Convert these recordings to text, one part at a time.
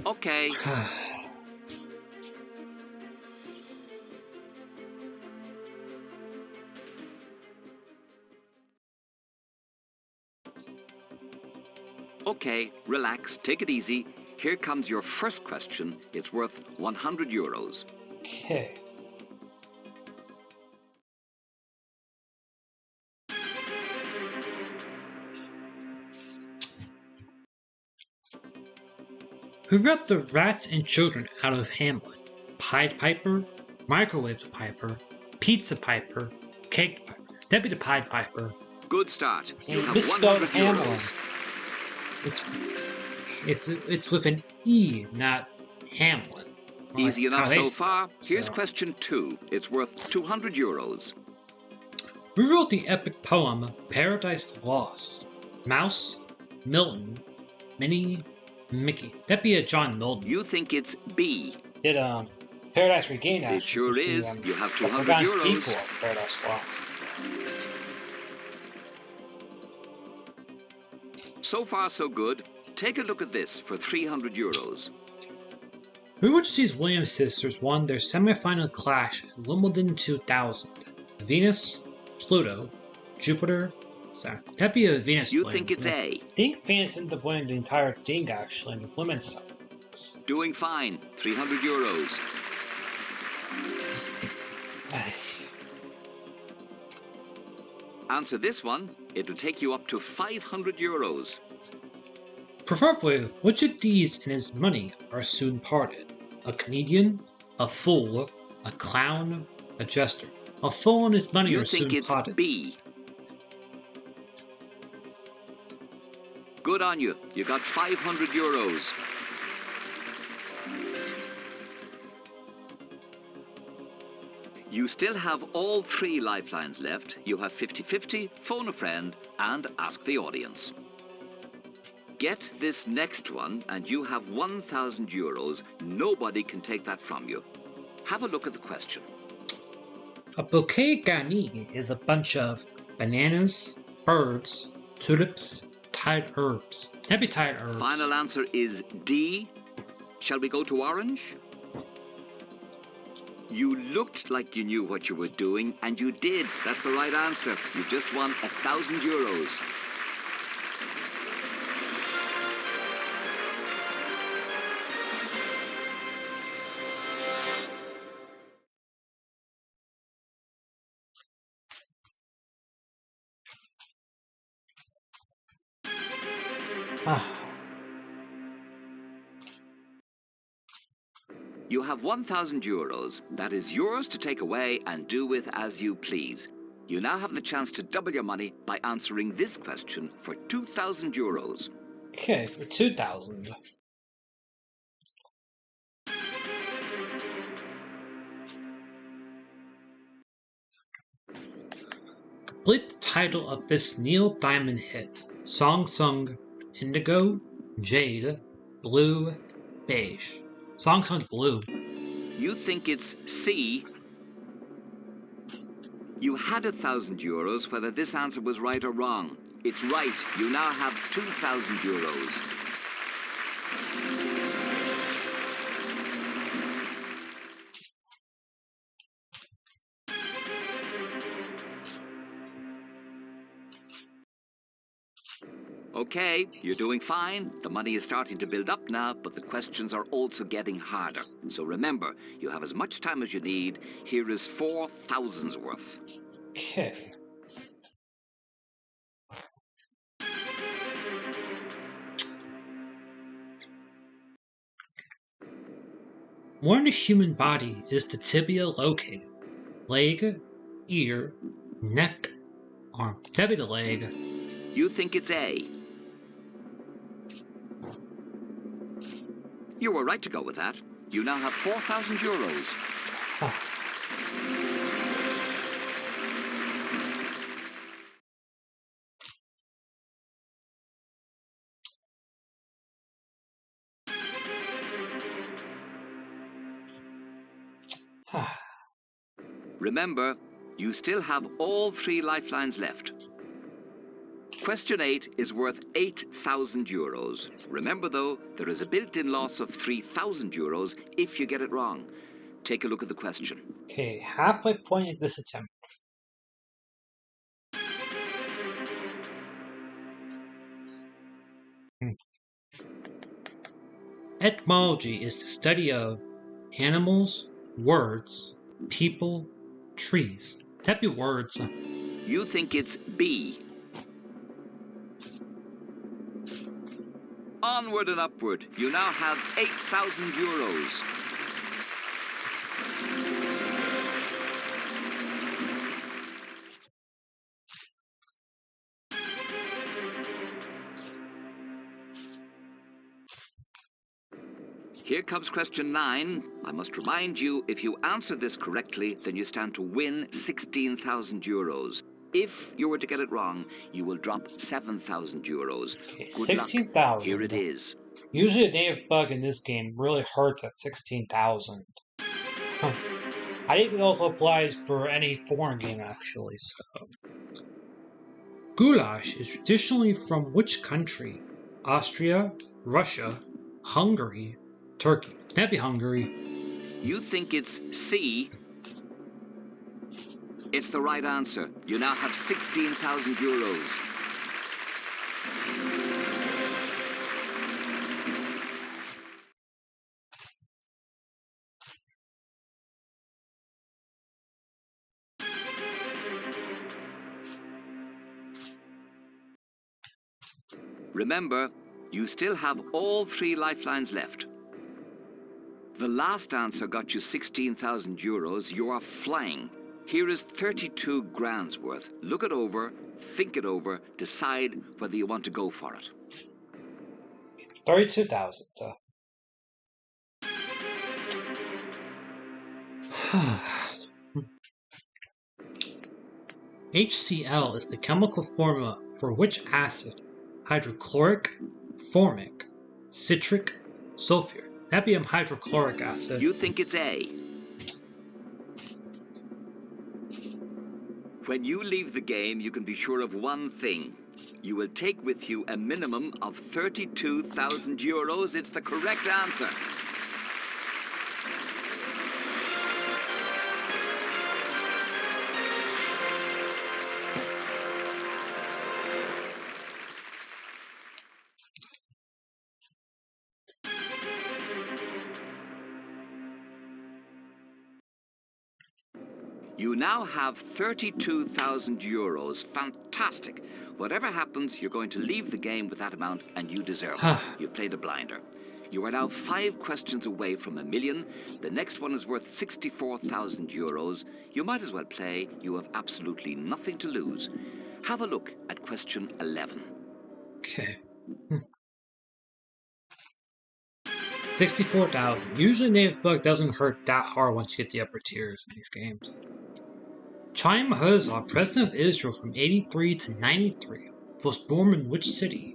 Okay. Okay, relax, take it easy. Here comes your first question. It's worth 100 euros. Okay. Who wrote the rats and children out of Hamlet? Pied Piper, Microwave Piper, Pizza Piper, Cake Piper. That'd be the Pied Piper. Good start. You have misspelled 100 Hamlet. euros. It's with an E, not Hamlet. Easy Like enough how they so spell far. it, Here's so. question 2. It's worth 200 euros. Who wrote the epic poem Paradise Lost? Mouse, Milton, Minnie, Mickey. That'd be a John Milton. You think it's B. Did Paradise Regained actually? It sure is. You have 200 forgotten euros. sequel of Paradise Lost. So far, so good. Take a look at this for 300 euros. Who which of these Williams sisters won their semifinal clash at Wimbledon 2000? Venus, Pluto, Jupiter, Saturn. That'd be a Venus. You Williams, think it's A. I think Venus ended up winning the entire thing actually in the women's side. Doing fine. 300 euros. Answer this one. It'll take you up to 500 euros. Preferably, which of these and his money are soon parted? A comedian, a fool, a clown, a jester. A fool and his money You are think soon it's parted. B. Good on you. You got 500 euros. You still have all 3 lifelines left. You have 50-50, phone a friend, and ask the audience. Get this next one, and you have 1,000 euros. Nobody can take that from you. Have a look at the question. A bouquet garni is a bunch of bananas, birds, tulips, tied herbs. That'd be tied herbs. Final answer is D. Shall we go to orange? You looked like you knew what you were doing, and you did. That's the right answer. You just won 1,000 euros. You have 1,000 euros. That is yours to take away and do with as you please. You now have the chance to double your money by answering this question for 2,000 euros. Okay, for 2,000. Complete the title of this Neil Diamond hit. Song sung Indigo, Jade, Blue, Beige. Song sung Blue. You think it's C. You had 1,000 euros, whether this answer was right or wrong. It's right. You now have 2,000 euros. Okay, you're doing fine. The money is starting to build up now, but the questions are also getting harder. So remember, you have as much time as you need. Here is 4,000's worth. Okay. Where in the human body is the tibia located? Leg, ear, neck, arm. That'd be the leg. You think it's A. You were right to go with that. You now have 4,000 euros. Remember, you still have all 3 lifelines left. Question 8 is worth 8,000 euros. Remember though, there is a built-in loss of 3,000 euros if you get it wrong. Take a look at the question. Okay, halfway point of this attempt. Etymology is the study of animals, words, people, trees. That'd be words. You think it's B. Onward and upward. You now have 8,000 euros. Here comes question 9. I must remind you, if you answer this correctly, then you stand to win 16,000 euros. If you were to get it wrong, you will drop 7,000 euros. Okay, Good 16,000. luck. Here it is. Usually a native bug in this game really hurts at 16,000. Huh. I think it also applies for any foreign game, actually. So. Goulash is traditionally from which country? Austria, Russia, Hungary, Turkey. That'd be Hungary. You think it's C. It's the right answer. You now have 16,000 euros. Remember, you still have all 3 lifelines left. The last answer got you 16,000 euros. You are flying. Here is 32 grand's worth. Look it over, think it over, decide whether you want to go for it. 32,000. HCl is the chemical formula for which acid? Hydrochloric, formic, citric, sulfur. That'd be hydrochloric acid. You think it's A. When you leave the game, you can be sure of one thing. You will take with you a minimum of 32,000 euros. It's the correct answer. You now have 32,000 euros. Fantastic. Whatever happens, you're going to leave the game with that amount, and you deserve it. You've played a blinder. You are now 5 questions away from $1 million. The next one is worth 64,000 euros. You might as well play. You have absolutely nothing to lose. Have a look at question 11. Okay. 64,000. Usually native bug doesn't hurt that hard once you get the upper tiers in these games. Chaim Herzog, president of Israel from 83 to 93, was born in which city?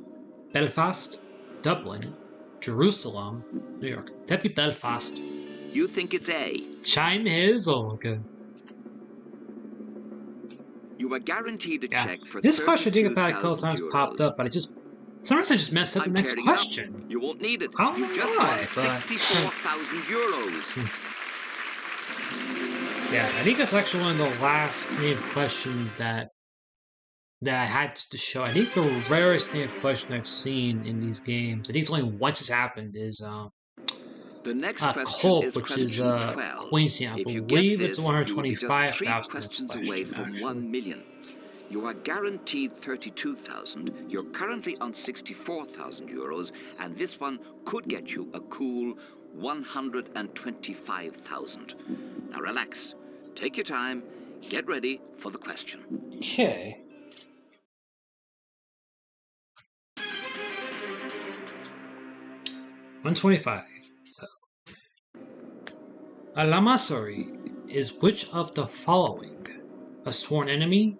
Belfast, Dublin, Jerusalem, New York. That'd be Belfast. You think it's A. Chaim Herzog. You are guaranteed a check for this question I think I've had a couple 32,000 times euros. popped up, but sometimes I just messed up the next question. You won't need it. I don't You know just why, won but 64,000 euros. Yeah, I think that's actually one of the last native questions that I had to show. I think the rarest native question I've seen in these games, I think it's only once it's happened, is the next question Colt, is which is question 12. Queensland. I If you believe get it's this, 125,000 you will be just 3 questions away from actually. 1 million. You are guaranteed 32,000. You're currently on 64,000 euros, and this one could get you a cool 125,000. Now relax. Take your time. Get ready for the question. Okay. $125. So, a lamasery is which of the following? A sworn enemy,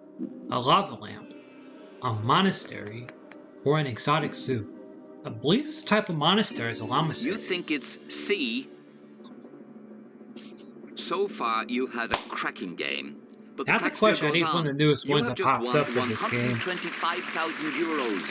a lava lamp, a monastery, or an exotic zoo? I believe this type of monastery is a lamasery. You think it's C. So far, you had a cracking game. But the That's a crack still question. I goes think it's one on. of the newest You ones have that just pops won up in this game. 125,000 euros.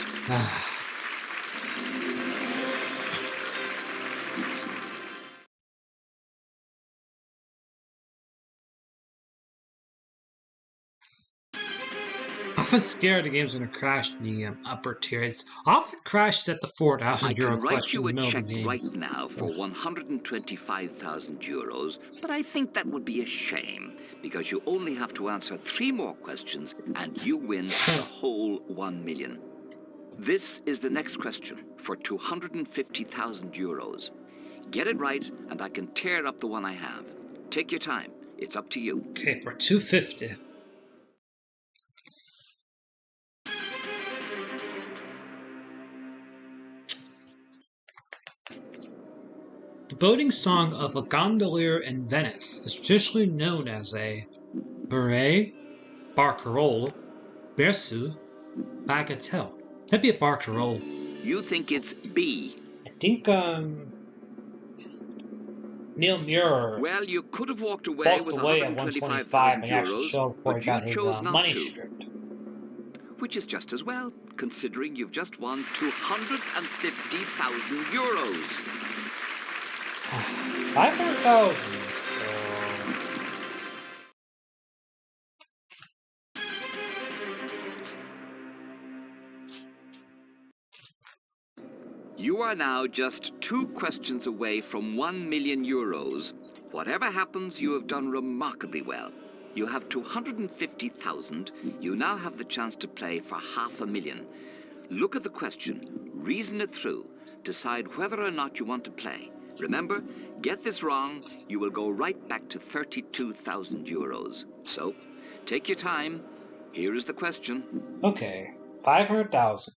I'm often scared the game's going to crash in the upper tier. It's often crashes at the 4,000 I euro can write question you in a the middle check of the right games. now So, for 125,000 euros, but I think that would be a shame because you only have to answer 3 more questions and you win the whole 1 million. This is the next question for 250,000 euros. Get it right and I can tear up the one I have. Take your time. It's up to you. okay, for 250. The boating song of a gondolier in Venice is traditionally known as a beret, barcarolle, berceau, bagatelle. That'd be a barcarolle. You think it's B. I think, Neil Muir Well, you could have walked away walked with away at 125 125,000 and actually euros, showed before he but you got his chose not money to. stripped. Which is just as well, considering you've just won 250,000 euros. 500,000, so... You are now just 2 questions away from 1 million euros. Whatever happens, you have done remarkably well. You have 250,000. You now have the chance to play for 500,000. Look at the question, reason it through, decide whether or not you want to play. Remember, get this wrong, you will go right back to 32,000 euros. So, take your time. Here is the question. Okay, 500,000.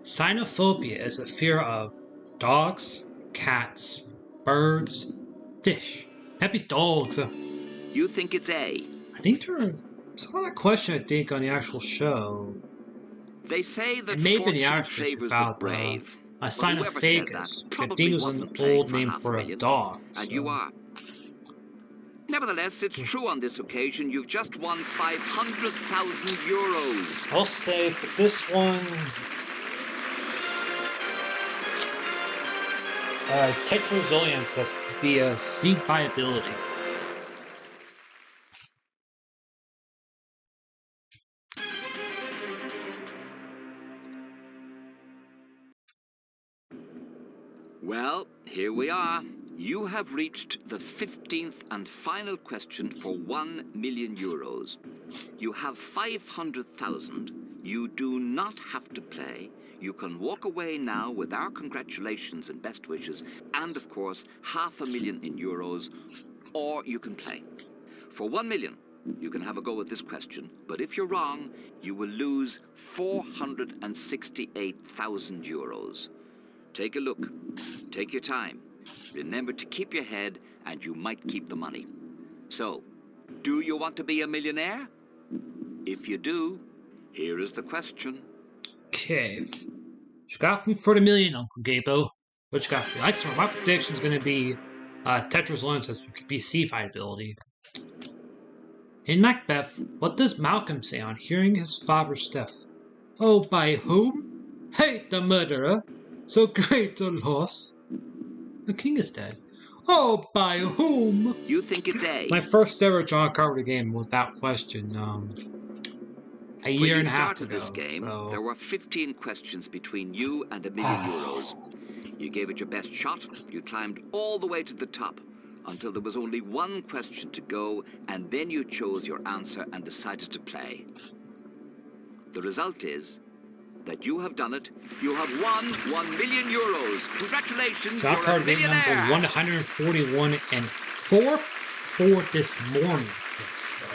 Cynophobia is a fear of dogs, cats, birds, fish. Happy dogs. You think it's A. I think there saw that question, I think, on the actual show. They say that It may have been the fortune Irish fish favors the about brave. a But sign of whoever said that facus, which I probably think was an wasn't playing old for name for a 500,000. dog. And So. you are. Nevertheless, it's true on this occasion. You've just won 500,000 euros. I'll say for this one, tetrazoleum test would be a seed viability. Well, here we are. You have reached the 15th and final question for 1 million euros. You have 500,000. You do not have to play. You can walk away now with our congratulations and best wishes, and of course, 500,000 in euros, or you can play. For 1 million, you can have a go at this question, but if you're wrong, you will lose 468,000 euros. Take a look. Take your time. Remember to keep your head, and you might keep the money. So, do you want to be a millionaire? If you do, here is the question. Okay. What you got me for the million, Uncle Gabo? What you got for me? I swear, my prediction's going to be tetrazoleum test, which would be seed viability. In Macbeth, what does Malcolm say on hearing his father's death? Oh, by whom? Hate the murderer, so great a loss. The king is dead. Oh, by whom? You think it's A. My first ever John Carpenter game was that question, a year and a half When you started ago. this game, So there were 15 questions between you and 1 million euros. You gave it your best shot. You climbed all the way to the top until there was only 1 question to go, and then you chose your answer and decided to play. The result is that you have done it. You have won 1 million euros. Congratulations, John you're a Carpenter game number millionaire. 141 and 4 this morning. Yes, so.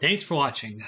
Thanks for watching.